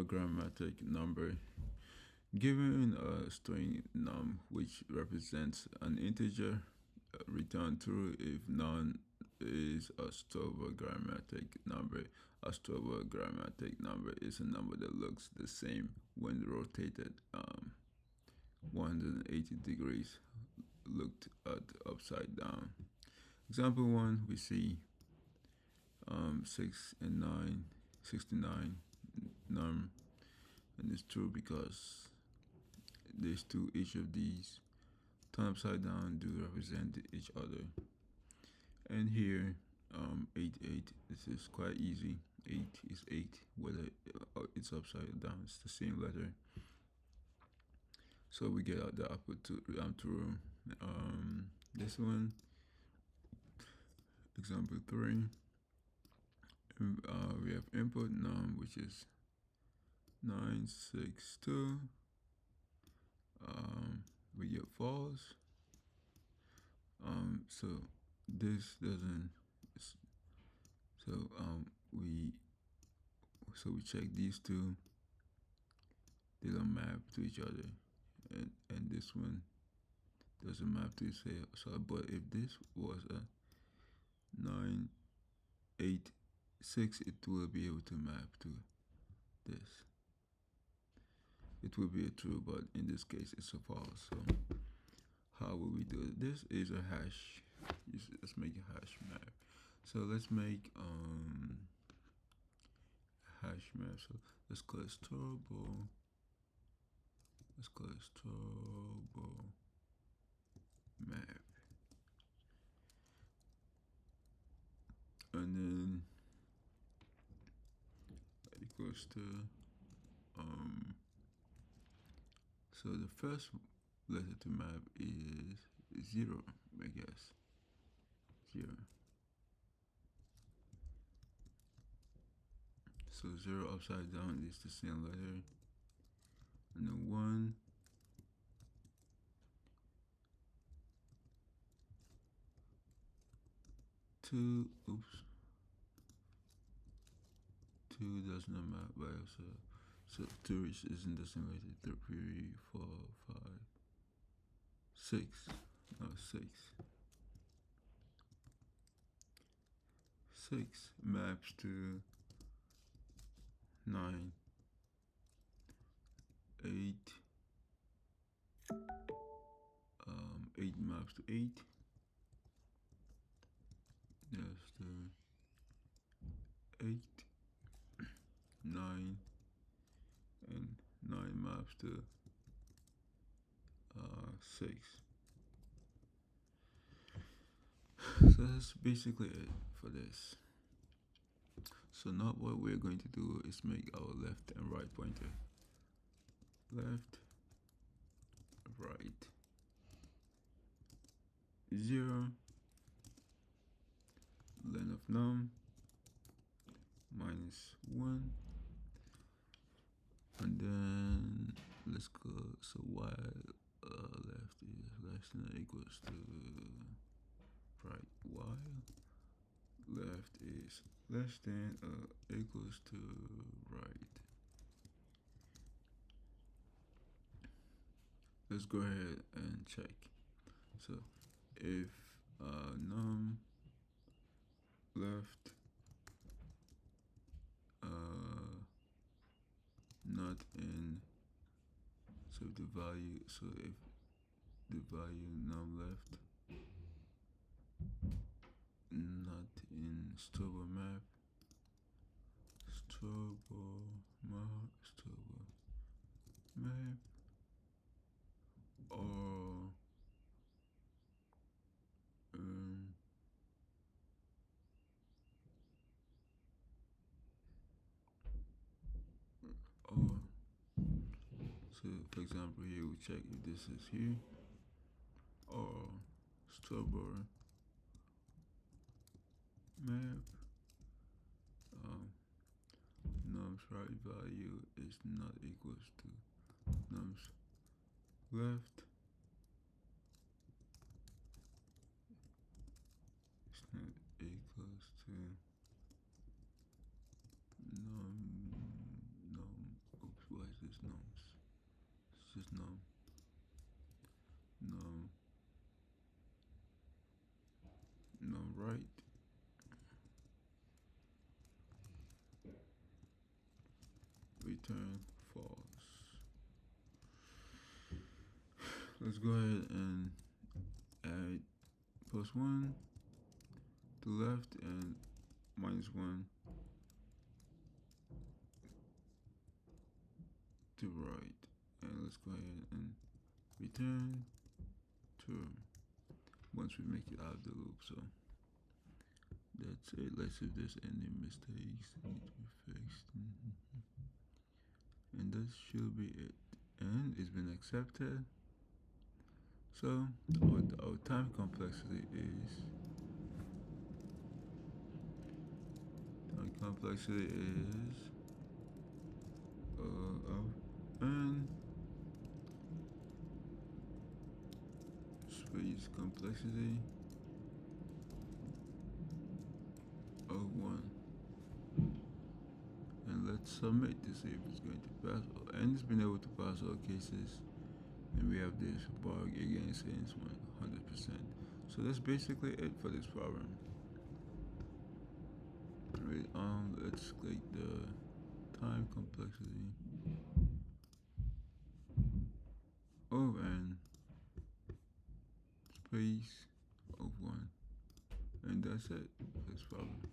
Strobogrammatic number. Given a string num which represents an integer, return true if none is a strobogrammatic number. A strobogrammatic number is a number that looks the same when rotated 180 degrees, looked at upside down. Example 1, we see 6 and 9, 69 num, and it's true because these two, each of these turned upside down do represent each other. And here 8 8, this is quite easy. 8 is 8, whether it's upside down, it's the same letter. So we get out the output to true. This one, example 3, we have input num, which is 962. We get false. So this doesn't. So we check these two. They don't map to each other, and this one doesn't map to itself. So, but if this was a 9 8 6, it will be able to map to this. It will be a true, but in this case it's a false. So how will we do it? This is a hash. Let's make a hash map. So let's make hash map. So let's call it Strobo. Let's call it Strobo map. And then equals to so the first letter to map is 0, I guess. 0. So 0 upside down is the same letter. And then 1. Two, oops. 2 does not map by itself. So 2 isn't the same letter. 3, 4, 5, 6. No, 6. 6 maps to 9. 8. 8 maps to 8. That's the 8. 9. And 9 maps to 6. So that's basically it for this. So now what we're going to do is make our left and right pointer. Left, right, 0, len of num, -1, and then let's go, so while left is less than or equals to right, while left is less than or equals to right. Let's go ahead and check. So if num left not in, so the value, so if the value num left not in Strobo map, or so for example here we check if this is here or Strobo map, num's right value is not equals to num's left. It's not equals to num return false. Let's go ahead and add +1 to left and -1 to right. And let's go ahead and return true once we make it out of the loop. So that's it. Let's see if there's any mistakes that need to be fixed. And that should be it. And it's been accepted. So what our time complexity is of n space complexity of 1. And let's submit to see if it's going to pass. And it's been able to pass all cases. And we have this bar again saying it's 100%. So that's basically it for this problem. Right, let's click the time complexity of n space of 1. And that's it for this problem.